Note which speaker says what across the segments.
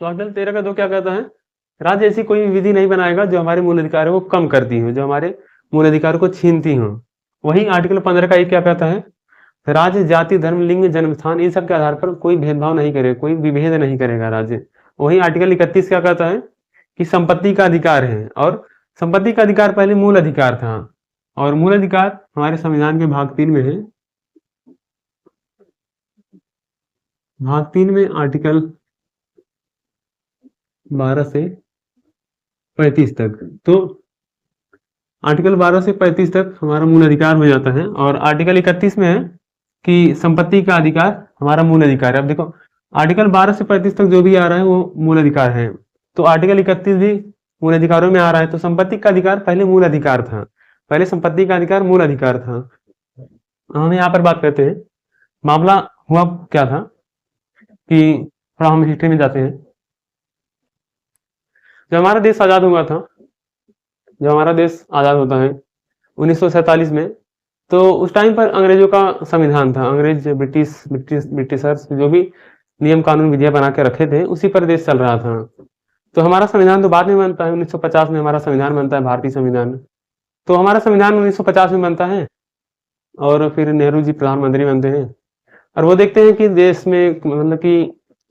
Speaker 1: तो आर्टिकल 13 का 2 क्या कहता है? राज्य ऐसी कोई विधि नहीं बनाएगा जो हमारे मूल अधिकारों को कम करती हो, जो हमारे मूल अधिकारों को छीनती हो। वहीं आर्टिकल 15 का 1 क्या कहता है? राज्य जाति, धर्म, लिंग, जन्म स्थान इन सब के आधार पर कोई भेदभाव नहीं करेगा, कोई विभेद नहीं करेगा राज्य। वहीं आर्टिकल 31 क्या कहता है? कि संपत्ति का अधिकार है, और संपत्ति का अधिकार पहले मूल अधिकार था, और मूल अधिकार हमारे संविधान के भाग 3 में है। भाग 3 में आर्टिकल 12 से 35 तक। तो आर्टिकल 12 से 35 तक हमारा मूल अधिकार हो जाता है, और आर्टिकल 31 में है कि संपत्ति का अधिकार हमारा मूल अधिकार है। अब देखो, आर्टिकल 12 से 35 तक जो भी आ रहा है वो मूल अधिकार है, तो आर्टिकल 31 भी मूल अधिकारों में आ रहा है। तो संपत्ति का अधिकार पहले मूल अधिकार था, पहले संपत्ति का अधिकार मूल अधिकार था। हम यहाँ पर बात करते हैं मामला हुआ क्या था, कि थोड़ा हम हिस्ट्री में जाते हैं। जब हमारा देश आजाद हुआ था, जब हमारा देश आजाद होता है 1947 में, तो उस टाइम पर अंग्रेजों का संविधान था। अंग्रेज ब्रिटिशर्स जो भी नियम कानून विधियां बना के रखे थे, उसी पर देश चल रहा था। तो हमारा संविधान तो बाद में बनता है, 1950 में हमारा संविधान बनता है, भारतीय संविधान। तो हमारा संविधान 1950 में बनता है, और फिर नेहरू जी प्रधानमंत्री बनते हैं, और वो देखते हैं कि देश में मतलब कि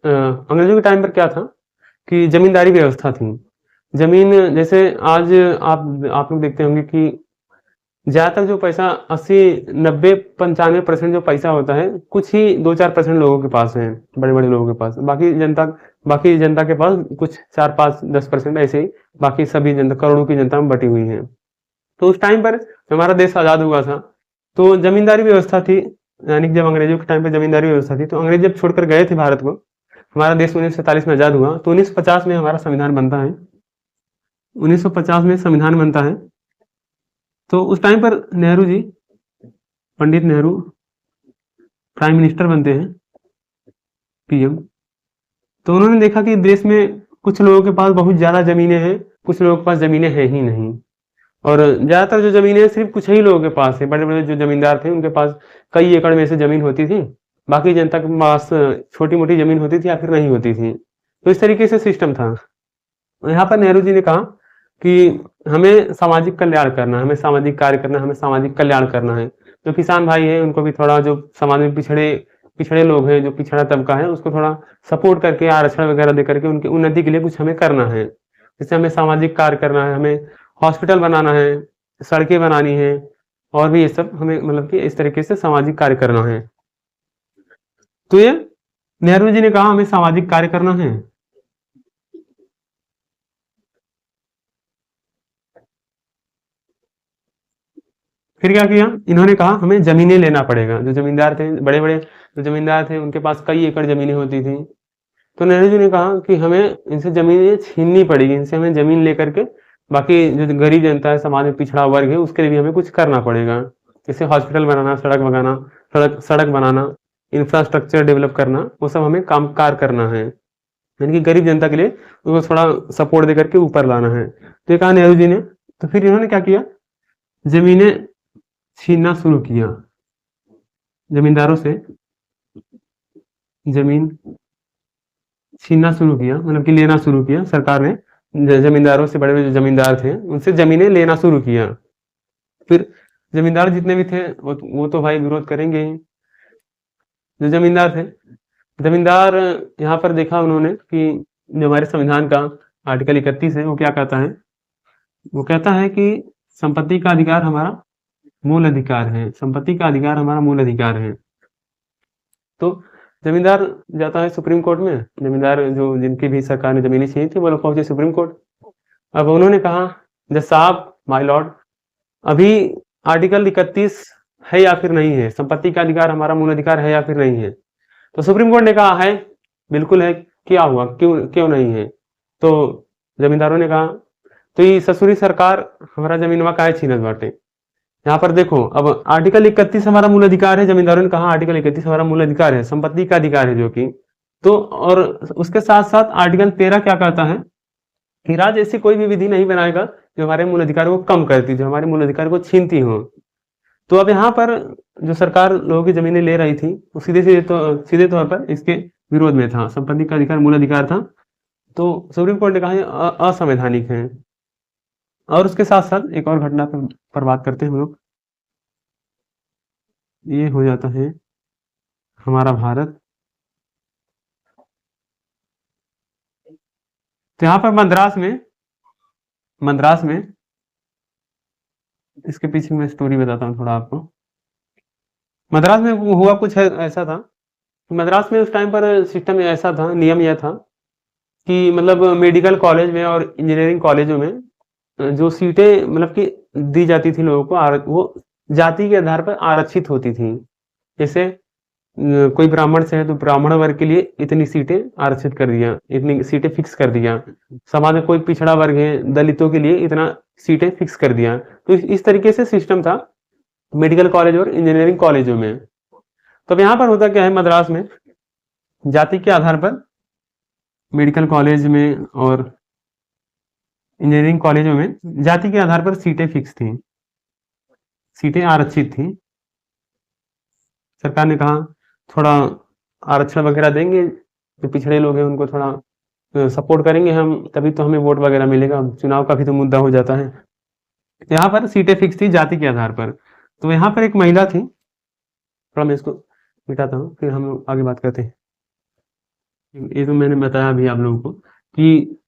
Speaker 1: अंग्रेजों के टाइम पर क्या था कि जमींदारी व्यवस्था थी। जमीन जैसे आज आप लोग देखते होंगे कि ज्यादातर जो पैसा 80 90 95% जो पैसा होता है, कुछ ही 2-4% लोगों के पास है, बड़े बड़े लोगों के पास। बाकी जनता के पास कुछ 4-5-10% ऐसे ही, बाकी सभी जनता करोड़ों की जनता में बटी हुई है। तो उस टाइम पर हमारा देश आजाद हुआ था, तो जमींदारी व्यवस्था थी, यानी कि जब अंग्रेजों के टाइम पे जमींदारी व्यवस्था थी, तो अंग्रेज जब छोड़कर गए थे भारत को, हमारा देश 1947 में आजाद हुआ, तो 1950 में हमारा संविधान बनता है। 1950 में संविधान बनता है, तो उस टाइम पर नेहरू जी, पंडित नेहरू प्राइम मिनिस्टर बनते हैं, पीएम। तो उन्होंने देखा कि देश में कुछ लोगों के पास बहुत ज्यादा जमीनें हैं, कुछ लोगों के पास जमीनें हैं ही नहीं, और ज्यादातर जो जमीनें हैं सिर्फ कुछ ही लोगों के पास है। बड़े बड़े जो जमींदार थे उनके पास कई एकड़ में से जमीन होती थी, बाकी जनता के पास छोटी मोटी जमीन होती थी या फिर नहीं होती थी। तो इस तरीके से सिस्टम था। यहाँ पर नेहरू जी ने कहा कि हमें सामाजिक कल्याण करना है, हमें सामाजिक कार्य करना है, हमें सामाजिक कल्याण करना है। जो किसान भाई है उनको भी थोड़ा, जो समाज में पिछड़े पिछड़े लोग हैं, जो पिछड़ा तबका है, उसको थोड़ा सपोर्ट करके, आरक्षण वगैरह दे करके उनकी उन्नति के लिए कुछ हमें करना है। जैसे हमें सामाजिक कार्य करना है, हमें हॉस्पिटल बनाना है, सड़कें बनानी है, और भी ये सब हमें मतलब कि इस तरीके से सामाजिक कार्य करना है। तो ये नेहरू जी ने कहा हमें सामाजिक कार्य करना है। फिर क्या किया इन्होंने? कहा हमें जमीनें लेना पड़ेगा। जो जमींदार थे, बड़े बड़े जो जमींदार थे, उनके पास कई एकड़ जमीनें होती थी। तो नेहरू जी ने कहा कि हमें इनसे जमीनें छीननी पड़ेगी, इनसे हमें जमीन लेकर के बाकी जो गरीब जनता है, समाज में पिछड़ा वर्ग है, उसके लिए भी हमें कुछ करना पड़ेगा। जैसे हॉस्पिटल बनाना, सड़क बनाना, सड़क बनाना, इंफ्रास्ट्रक्चर डेवलप करना, वो सब हमें काम कार करना है। यानी कि गरीब जनता के लिए उनको थोड़ा सपोर्ट दे करके ऊपर लाना है। तो ये कहा नेहरू जी ने। तो फिर इन्होंने क्या किया? जमीनें छीनना शुरू किया, जमींदारों से जमीन छीनना शुरू किया, मतलब कि लेना शुरू किया सरकार ने। जमींदारों से, बड़े बड़े जो जमींदार थे उनसे जमीनें लेना शुरू किया। फिर जमींदार जितने भी थे वो तो भाई विरोध करेंगे ही। जो जमींदार थे, जमींदार यहाँ पर देखा उन्होंने कि जो हमारे संविधान का आर्टिकल 31 है वो क्या कहता है? वो कहता है कि संपत्ति का अधिकार हमारा मूल अधिकार है, संपत्ति का अधिकार हमारा मूल अधिकार है। तो जमींदार जाता है सुप्रीम कोर्ट में, जमींदार जो जिनकी भी सरकार ने जमीनें छीनी थी, वो लोग पहुंचे सुप्रीम कोर्ट। अब उन्होंने कहा, जज साहब, माय लॉर्ड, अभी आर्टिकल 31 है या फिर नहीं है? संपत्ति का अधिकार हमारा मूल अधिकार है या फिर नहीं है? तो सुप्रीम कोर्ट ने कहा है, बिल्कुल है। क्या हुआ, क्यों क्यों नहीं है? तो जमींदारों ने कहा, तो ये ससुरी सरकार हमारा जमीनवा काहे छीनत बाटे? यहाँ पर देखो, अब आर्टिकल 31 हमारा मूल अधिकार है, जमींदारों ने कहा आर्टिकल 31 हमारा मूल अधिकार है, संपत्ति का अधिकार है जो कि। तो और उसके साथ साथ आर्टिकल 13 क्या कहता है कि राज्य ऐसी कोई भी विधि नहीं बनाएगा जो हमारे मूल अधिकार को कम करती, जो हमारे मूल अधिकार को छीनती हो। तो अब यहाँ पर जो सरकार लोगों की जमीनें ले रही थी, वो सीधे तौर पर इसके विरोध में था। संपत्ति का अधिकार मूल अधिकार था, तो सुप्रीम कोर्ट ने कहा ये असंवैधानिक है। और उसके साथ साथ एक और घटना पर बात करते हैं हम लोग। ये हो जाता है हमारा भारत। तो यहाँ पर मद्रास में इसके पीछे मैं स्टोरी बताता हूँ थोड़ा आपको। मद्रास में हुआ कुछ ऐसा था। मद्रास में उस टाइम पर सिस्टम ऐसा था, नियम यह था कि मतलब मेडिकल कॉलेज में और इंजीनियरिंग कॉलेजों में जो सीटें मतलब कि दी जाती थी लोगों को, वो जाति के आधार पर आरक्षित होती थी। जैसे कोई ब्राह्मण से है तो ब्राह्मण वर्ग के लिए इतनी सीटें आरक्षित कर दिया, इतनी सीटें फिक्स कर दिया। समाज में कोई पिछड़ा वर्ग है, दलितों के लिए इतना सीटें फिक्स कर दिया। तो इस तरीके से सिस्टम था मेडिकल कॉलेज और इंजीनियरिंग कॉलेजों में। तो अब यहाँ पर होता क्या है, मद्रास में जाति के आधार पर मेडिकल कॉलेज में और इंजीनियरिंग कॉलेजों में जाति के आधार पर सीटें फिक्स थी, सीटें आरक्षित थी। सरकार ने कहा थोड़ा आरक्षण वगैरह देंगे, जो पिछड़े लोग हैं उनको थोड़ा सपोर्ट करेंगे हम, तभी तो हमें वोट वगैरह मिलेगा, चुनाव का भी तो मुद्दा हो जाता है। यहाँ पर सीटें फिक्स थी जाति के आधार पर। तो यहाँ पर एक महिला थी, थोड़ा मैं इसको मिटाता हूँ फिर हम लोग आगे बात करते हैं। ये तो मैंने बताया अभी आप लोगों को कि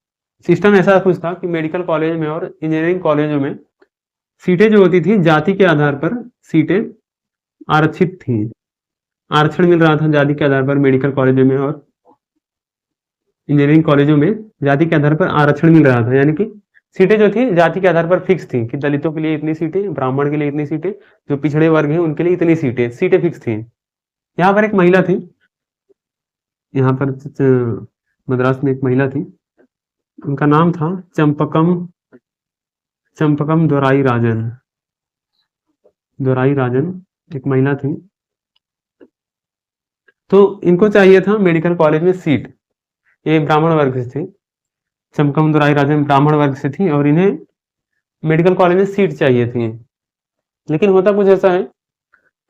Speaker 1: सिस्टम ऐसा कुछ था कि मेडिकल कॉलेज में और इंजीनियरिंग कॉलेजों में सीटें जो होती थी जाति के आधार पर सीटें आरक्षित थी, आरक्षण मिल रहा था जाति के आधार पर मेडिकल कॉलेजों में और इंजीनियरिंग कॉलेजों में जाति के आधार पर आरक्षण मिल रहा था। यानी कि सीटें जो थी जाति के आधार पर फिक्स थी कि दलितों के लिए इतनी सीटें, ब्राह्मण के लिए इतनी सीटें, जो पिछड़े वर्ग हैं उनके लिए इतनी सीटें फिक्स थी। यहाँ पर एक महिला थी, यहाँ पर मद्रास में एक महिला थी, उनका नाम था चंपकम दोराई राजन एक महिला थी। तो इनको चाहिए था मेडिकल कॉलेज में सीट, ये ब्राह्मण वर्ग से थी, चंपकम दोराई राजन ब्राह्मण वर्ग से थी और इन्हें मेडिकल कॉलेज में सीट चाहिए थी। लेकिन होता कुछ ऐसा है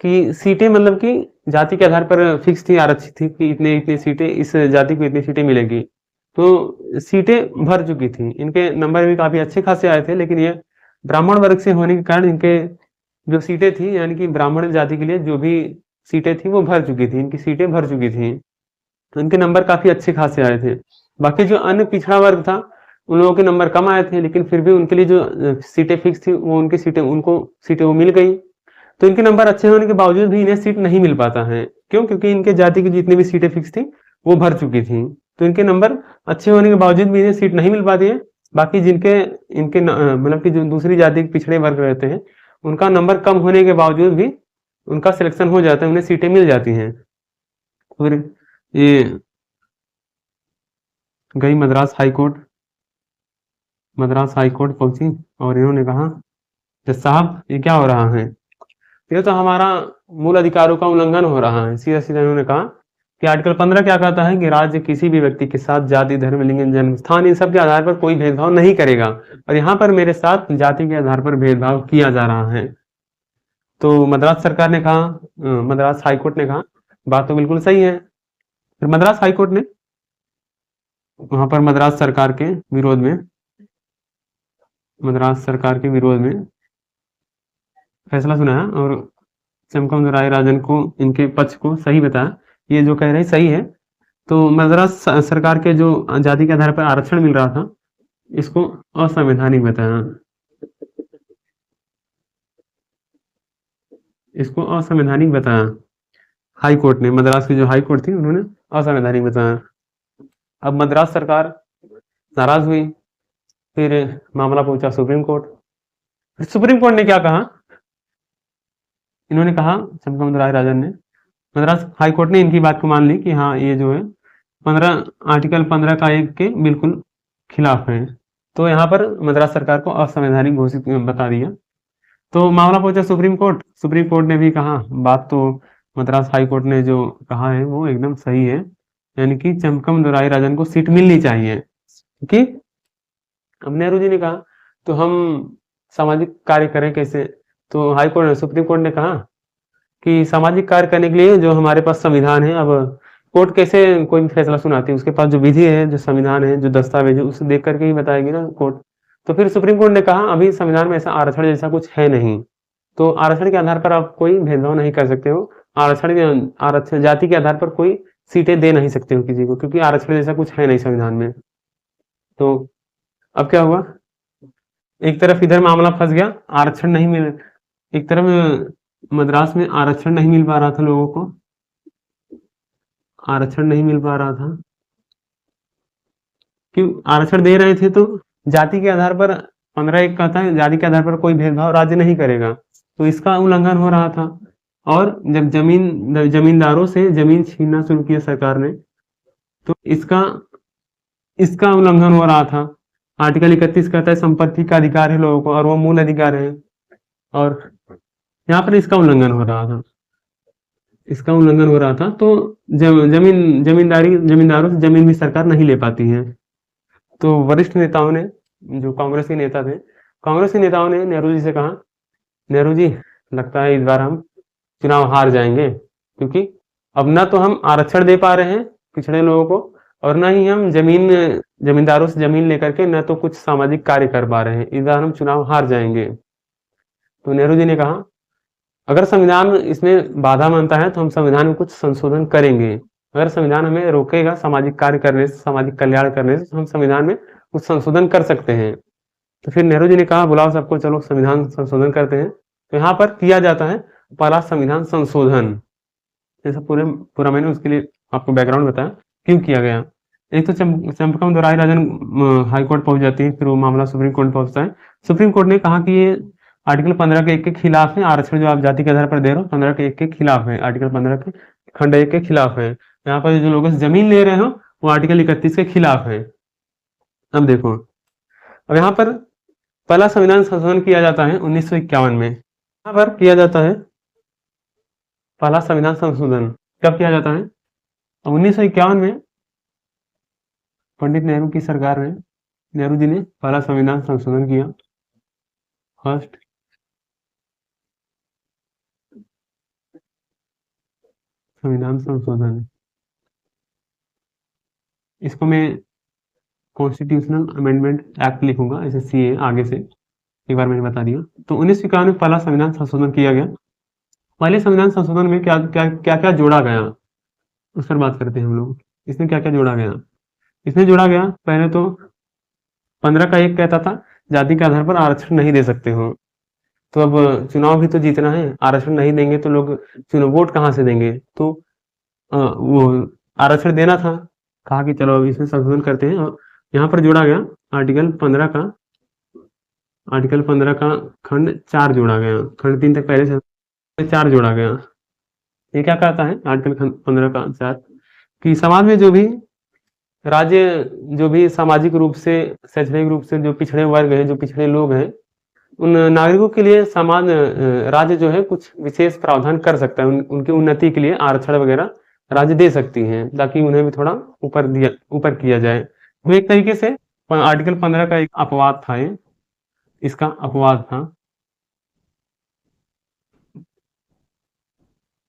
Speaker 1: कि सीटें मतलब कि जाति के आधार पर फिक्स थी, आरक्षित थी कि इतने इतनी सीटें, इस जाति को इतनी सीटें मिलेगी। तो सीटें भर चुकी थी, इनके नंबर भी काफी अच्छे खासे आए थे, लेकिन ये ब्राह्मण वर्ग से होने के कारण इनके जो सीटें थी यानी कि ब्राह्मण जाति के लिए जो भी सीटें थी वो भर चुकी थी, इनकी सीटें भर चुकी थी। तो इनके नंबर काफी अच्छे खासे आए थे। बाकी जो अन्य पिछड़ा वर्ग था उन लोगों के नंबर कम आए थे, लेकिन फिर भी उनके लिए जो सीटें फिक्स थी वो उनको सीटें वो मिल गई। तो इनके नंबर अच्छे होने के बावजूद भी इन्हें सीट नहीं मिल पाता है। क्यों? क्योंकि इनके जाति की जितनी भी सीटें फिक्स थी वो भर चुकी थी। तो इनके नंबर अच्छे होने के बावजूद भी इन्हें सीट नहीं मिल पाती है। बाकी जिनके इनके मतलब कि जो दूसरी जाति के पिछड़े वर्ग रहते हैं उनका नंबर कम होने के बावजूद भी उनका सिलेक्शन हो जाता है, उन्हें सीटें मिल जाती हैं। फिर ये गई मद्रास हाई कोर्ट पहुंची और इन्होंने कहा कि साहब ये क्या हो रहा है, ये तो हमारा मूल अधिकारों का उल्लंघन हो रहा है। सीधा सीधा इन्होंने कहा कि आर्टिकल 15 क्या कहता है कि राज्य किसी भी व्यक्ति के साथ जाति, धर्म, लिंग, जन्म स्थान इन सब के आधार पर कोई भेदभाव नहीं करेगा, और यहाँ पर मेरे साथ जाति के आधार पर भेदभाव किया जा रहा है। तो मद्रास सरकार ने कहा, मद्रास हाईकोर्ट ने कहा बात तो बिल्कुल सही है। फिर मद्रास हाईकोर्ट ने वहां पर मद्रास सरकार के विरोध में फैसला सुनाया और चंपकम दोराई राजन को इनके पक्ष को सही बताया, ये जो कह रहे हैं सही है। तो मद्रास सरकार के जो जाति के आधार पर आरक्षण मिल रहा था इसको असंवैधानिक बताया, हाई कोर्ट ने, मद्रास की जो हाई कोर्ट थी उन्होंने असंवैधानिक बताया। अब मद्रास सरकार नाराज हुई, फिर मामला पहुंचा सुप्रीम कोर्ट। फिर सुप्रीम कोर्ट ने क्या कहा, इन्होंने कहा चंपकम दोराई राजन ने, मद्रास हाई कोर्ट ने इनकी बात को मान ली कि हाँ ये जो है आर्टिकल 15 का 1 के बिल्कुल खिलाफ है। तो यहाँ पर मद्रास सरकार को असंवैधानिक घोषित बता दिया। तो मामला पहुंचा सुप्रीम कोर्ट ने भी कहा बात तो मद्रास हाई कोर्ट ने जो कहा है वो एकदम सही है, यानी कि चंपकम दोराई राजन को सीट मिलनी चाहिए। क्योंकि अब नेहरू जी ने कहा तो हम सामाजिक कार्य करें कैसे, तो सुप्रीम कोर्ट ने कहा कि सामाजिक कार्य करने के लिए जो हमारे पास संविधान है, अब कोर्ट कैसे कोई भी फैसला सुनाती है, उसके पास जो विधि है, जो संविधान है, जो दस्तावेज है, उसे देख करके ही बताएगी ना कोर्ट। तो फिर सुप्रीम कोर्ट ने कहा अभी संविधान में ऐसा आरक्षण जैसा कुछ है नहीं, तो आरक्षण के आधार पर आप कोई भेदभाव नहीं कर सकते हो। आरक्षण जाति के आधार पर कोई सीटें दे नहीं सकते हो किसी को, क्योंकि आरक्षण जैसा कुछ है नहीं संविधान में। तो अब क्या हुआ, एक तरफ इधर मामला फंस गया, आरक्षण नहीं मिल, एक तरफ मद्रास में आरक्षण नहीं मिल पा रहा था लोगों को, आरक्षण नहीं मिल पा रहा था। क्यों आरक्षण दे रहे थे, तो जाति के आधार पर 15(1) कहता है जाति के आधार पर कोई भेदभाव राज्य नहीं करेगा, तो इसका उल्लंघन हो रहा था। और जब जमींदारों से जमीन छीनना शुरू किया सरकार ने, तो इसका उल्लंघन हो रहा था। आर्टिकल 31 कहता है संपत्ति का अधिकार है लोगों को, और वो मूल अधिकार है, और यहाँ पर इसका उल्लंघन हो रहा था, इसका उल्लंघन हो रहा था। तो जमींदारों से जमीन भी सरकार नहीं ले पाती है। तो वरिष्ठ नेताओं ने, जो कांग्रेस के नेता थे, कांग्रेस के नेताओं ने नेहरू जी से कहा, नेहरू जी लगता है इस बार हम चुनाव हार जाएंगे, क्योंकि अब ना तो हम आरक्षण दे पा रहे हैं पिछड़े लोगों को, और ना ही हम जमींदारों से जमीन लेकर के न तो कुछ सामाजिक कार्य कर पा रहे हैं, इस बार हम चुनाव हार जाएंगे। तो नेहरू जी ने कहा अगर संविधान इसमें बाधा मानता है तो हम संविधान में कुछ संशोधन करेंगे, अगर संविधान हमें रोकेगा सामाजिक कार्य करने से, सामाजिक कल्याण करने से, तो हम संविधान में कुछ संशोधन कर सकते हैं। तो फिर नेहरू जी ने कहा बुलाओ सबको, चलो संविधान संशोधन करते हैं। तो यहाँ पर किया जाता है पहला संविधान संशोधन। जैसा पूरा मैंने उसके लिए आपको बैकग्राउंड बताया क्यों किया गया। एक तो चंपकम दोराई राजन हाई कोर्ट पहुंच जाती है, फिर वो मामला सुप्रीम कोर्ट पहुंचता है। सुप्रीम कोर्ट ने कहा कि ये आर्टिकल 15 के 1 के खिलाफ है, आरक्षण जो आप जाति के आधार पर दे रहे हो 15 के 1 के खिलाफ है, आर्टिकल 15 के खंड 1 के खिलाफ है। यहाँ पर जो लोग जमीन ले रहे हो वो आर्टिकल 31 के खिलाफ है। अब देखो, अब यहाँ पर पहला संविधान संशोधन किया जाता है 1951 में। यहाँ पर किया जाता है पहला संविधान संशोधन कब किया जाता है? 1951 में पंडित नेहरू की सरकार में नेहरू जी ने पहला संविधान संशोधन किया, फर्स्ट संविधान संशोधन। इसको मैं कॉन्स्टिट्यूशनल अमेंडमेंट एक्ट लिखूंगा, ऐसे सीए आगे से, एक बार मैंने बता दिया। तो 1951 में पहला संविधान संशोधन किया गया। पहले संविधान संशोधन में क्या क्या क्या क्या जोड़ा गया उस पर बात करते हैं हम लोग। इसमें क्या क्या जोड़ा गया? इसमें जोड़ा गया, पहले तो 15 का 1 कहता था जाति के आधार पर आरक्षण नहीं दे सकते हो। तो अब चुनाव भी तो जीतना है, आरक्षण नहीं देंगे तो लोग चुनाव वोट कहाँ से देंगे? तो वो आरक्षण देना था, कहा कि चलो अब इसमें संशोधन करते हैं। और यहाँ पर जोड़ा गया आर्टिकल 15 का खंड 4 जोड़ा गया, खंड 3 तक पहले से 4 जोड़ा गया। ये क्या कहता है आर्टिकल 15 का 4 कि समाज में जो भी सामाजिक रूप से, शैक्षणिक रूप से जो पिछड़े वर्ग हैं, जो पिछड़े लोग हैं, उन नागरिकों के लिए राज्य जो है कुछ विशेष प्रावधान कर सकता है, उनकी उन्नति के लिए आरक्षण वगैरह राज्य दे सकती हैं, ताकि उन्हें भी थोड़ा ऊपर किया जाए। तो एक तरीके से आर्टिकल 15 का एक अपवाद था, ये इसका अपवाद था।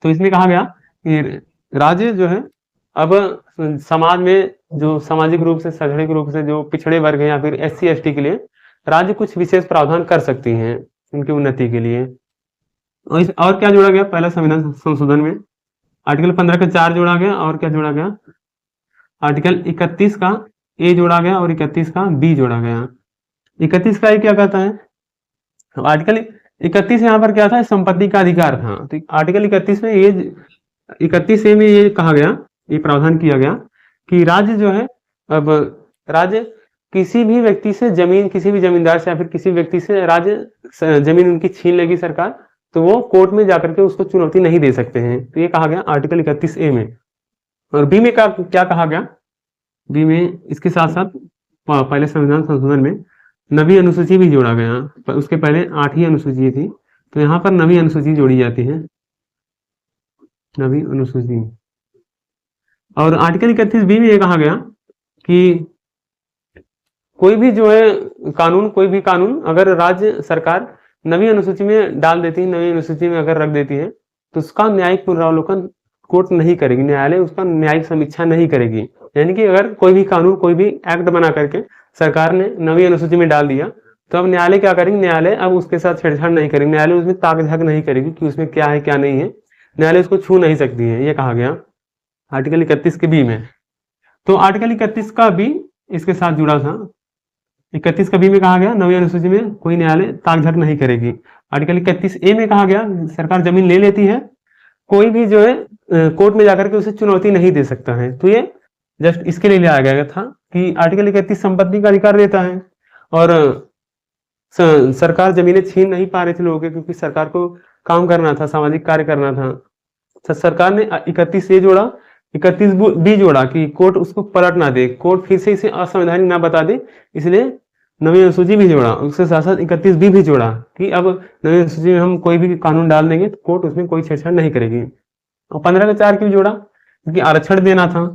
Speaker 1: तो इसमें कहा गया कि राज्य जो है अब समाज में जो सामाजिक रूप से, शैक्षणिक रूप से जो पिछड़े वर्ग हैं या फिर SC ST के लिए राज्य कुछ विशेष प्रावधान कर सकती हैं उनकी उन्नति के लिए। और क्या जोड़ा गया पहला संविधान संशोधन में? आर्टिकल 15 का 4 जोड़ा गया, और क्या जोड़ा गया? आर्टिकल 31 का A जोड़ा गया और 31 का B जोड़ा गया। 31 का A क्या कहता है? आर्टिकल 31 यहाँ पर क्या था? संपत्ति का अधिकार था। तो आर्टिकल 31 में ये 31A में ये कहा गया, ये प्रावधान किया गया कि राज्य जो है, अब राज्य किसी भी व्यक्ति से जमीन, किसी भी जमींदार से या फिर किसी व्यक्ति से राज्य जमीन उनकी छीन लेगी सरकार, तो वो कोर्ट में जाकर के उसको चुनौती नहीं दे सकते हैं। तो ये कहा गया आर्टिकल 31A में। और बी में क्या कहा गया? बी में इसके साथ साथ पहले संविधान संशोधन में नवी अनुसूची भी जोड़ा गया। उसके पहले 8 अनुसूची थी, तो यहाँ पर नवी अनुसूची जोड़ी जाती है, नवी अनुसूची। और आर्टिकल 31B में ये कहा गया कि कोई भी कानून अगर राज्य सरकार नवी अनुसूची में डाल देती है, नवी अनुसूची में अगर रख देती है, तो उसका न्यायिक पुनरावलोकन कोर्ट नहीं करेगी, न्यायालय उसका न्यायिक समीक्षा नहीं करेगी। यानी कि अगर कोई भी कानून, कोई भी एक्ट बना करके सरकार ने 9वीं अनुसूची में डाल दिया, तो अब न्यायालय क्या करेंगे, न्यायालय अब उसके साथ छेड़छाड़ नहीं करेंगे, न्यायालय उसमें ताक झाक नहीं करेगी कि उसमें क्या है क्या नहीं है, न्यायालय उसको छू नहीं सकती है। ये कहा गया आर्टिकल 31 के बी में। तो आर्टिकल 31 का बी इसके साथ जुड़ा था। 31 का बी में कहा गया 9वीं अनुसूची में कोई न्यायालय ताक झाक नहीं करेगी। आर्टिकल 31 ए में कहा गया सरकार जमीन ले लेती है, कोई भी जो है कोर्ट में जाकर के उसे चुनौती नहीं दे सकता है। तो ये जस्ट इसके लिए लाया गया था कि आर्टिकल 31 संपत्ति का अधिकार देता है, और सरकार जमीनें छीन नहीं पा रही थी लोगों के, क्योंकि सरकार को काम करना था, सामाजिक कार्य करना था। तो सरकार ने 31 ए जोड़ा, 31 बी जोड़ा कि कोर्ट उसको पलट ना दे, कोर्ट फिर से इसे असंवैधानिक ना बता दे, इसलिए 9वीं अनुसूची भी जोड़ा। उसके साथ साथ 31 बी भी जोड़ा कि अब 9वीं अनुसूची में हम कोई भी कानून डाल देंगे तो कोर्ट उसमें कोई छेड़छाड़ नहीं करेगी। और 15 का 4 क्यों जोड़ा, क्योंकि आरक्षण देना था।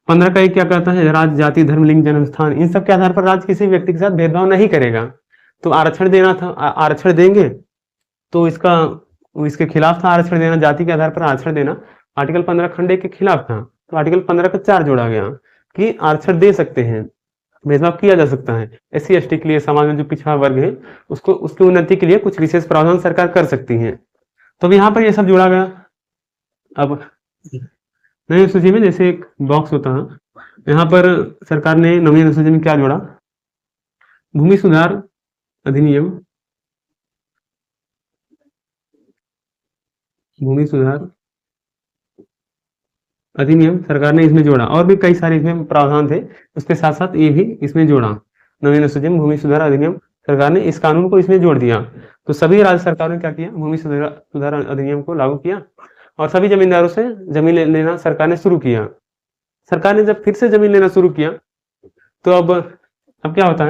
Speaker 1: 15 का एक क्या कहता है, राज्य, जाति, धर्म, लिंग, जन्म स्थान, इन सब के आधार पर राज्य किसी व्यक्ति के साथ भेदभाव नहीं करेगा। तो आरक्षण देना था, आरक्षण देंगे तो इसके खिलाफ था आरक्षण देना, जाति के आधार पर आरक्षण देना आर्टिकल 15 खंड 1 के खिलाफ था। तो आर्टिकल 15 का 4 जोड़ा गया कि आरक्षण दे सकते हैं, भेदभाव किया जा सकता है। SC ST के लिए, समाज में जो पिछड़ा वर्ग है उसको, उसकी उन्नति के लिए कुछ विशेष प्रावधान सरकार कर सकती है। तो यहाँ पर ये सब जोड़ा गया। अब नई अनुसूची में जैसे एक बॉक्स होता है, यहाँ पर सरकार ने 9वीं अनुसूची में क्या जोड़ा, भूमि सुधार अधिनियम, भूमि सुधार अधिनियम सरकार ने इसमें जोड़ा, और भी कई सारे इसमें प्रावधान थे, उसके साथ साथ ये भी इसमें जोड़ा। 9वीं अनुसूची में भूमि सुधार अधिनियम, सरकार ने इस कानून को इसमें जोड़ दिया। तो सभी राज्य सरकारों ने क्या किया, भूमि सुधार अधिनियम को लागू किया, और सभी जमींदारों से जमीन लेना सरकार ने शुरू किया। सरकार ने जब फिर से जमीन लेना शुरू किया, तो अब क्या होता है,